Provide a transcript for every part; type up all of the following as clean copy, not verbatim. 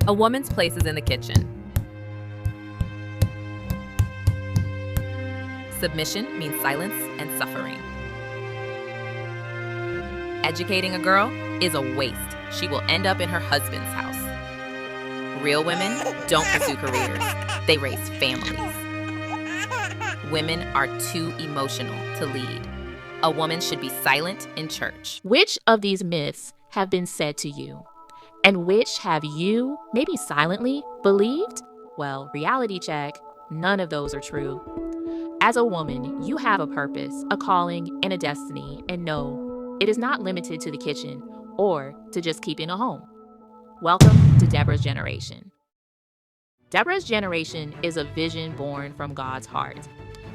A woman's place is in the kitchen. Submission means silence and suffering. Educating a girl is a waste. She will end up in her husband's house. Real women don't pursue careers. They raise families. Women are too emotional to lead. A woman should be silent in church. Which of these myths have been said to you? And which have you, maybe silently, believed? Well, reality check, none of those are true. As a woman, you have a purpose, a calling, and a destiny, and no, it is not limited to the kitchen or to just keeping a home. Welcome to Deborah's Generation. Deborah's Generation is a vision born from God's heart,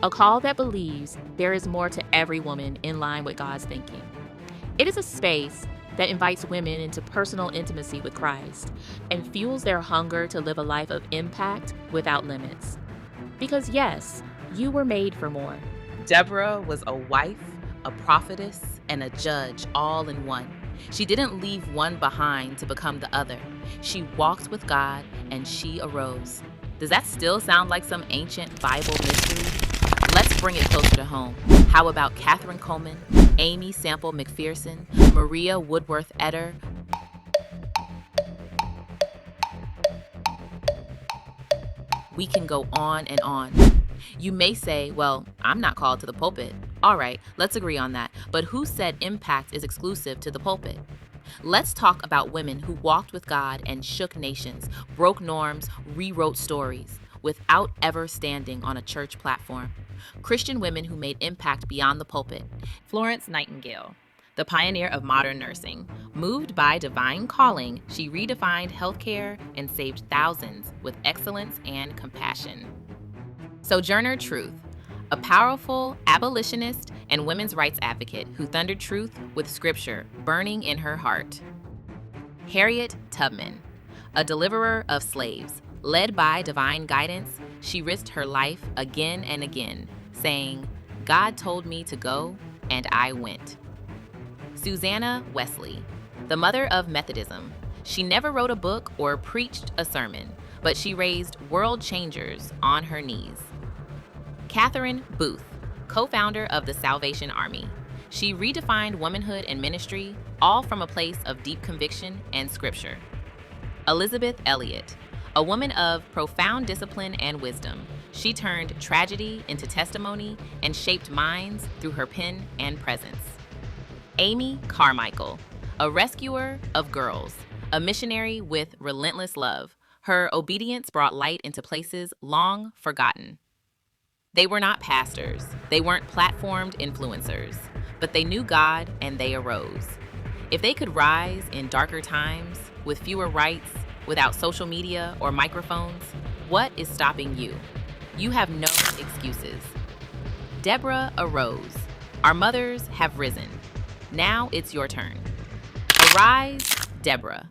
a call that believes there is more to every woman in line with God's thinking. It is a space that invites women into personal intimacy with Christ and fuels their hunger to live a life of impact without limits. Because yes, you were made for more. Deborah was a wife, a prophetess, and a judge all in one. She didn't leave one behind to become the other. She walked with God and she arose. Does that still sound like some ancient Bible mystery? Let's bring it closer to home. How about Catherine Coleman, Amy Sample McPherson, Maria Woodworth Etter? We can go on and on. You may say, well, I'm not called to the pulpit. All right, let's agree on that. But who said impact is exclusive to the pulpit? Let's talk about women who walked with God and shook nations, broke norms, rewrote stories, without ever standing on a church platform. Christian women who made impact beyond the pulpit. Florence Nightingale, the pioneer of modern nursing. Moved by divine calling, she redefined healthcare and saved thousands with excellence and compassion. Sojourner Truth, a powerful abolitionist and women's rights advocate who thundered truth with scripture burning in her heart. Harriet Tubman, a deliverer of slaves. Led by divine guidance, she risked her life again and again, saying, "God told me to go, and I went." Susanna Wesley, the mother of Methodism. She never wrote a book or preached a sermon, but she raised world changers on her knees. Catherine Booth, co-founder of the Salvation Army. She redefined womanhood and ministry, all from a place of deep conviction and scripture. Elizabeth Elliot, a woman of profound discipline and wisdom. She turned tragedy into testimony and shaped minds through her pen and presence. Amy Carmichael, a rescuer of girls, a missionary with relentless love. Her obedience brought light into places long forgotten. They were not pastors, they weren't platformed influencers, but they knew God and they arose. If they could rise in darker times, with fewer rights, without social media or microphones, what is stopping you? You have no excuses. Deborah arose. Our mothers have risen. Now it's your turn. Arise, Deborah.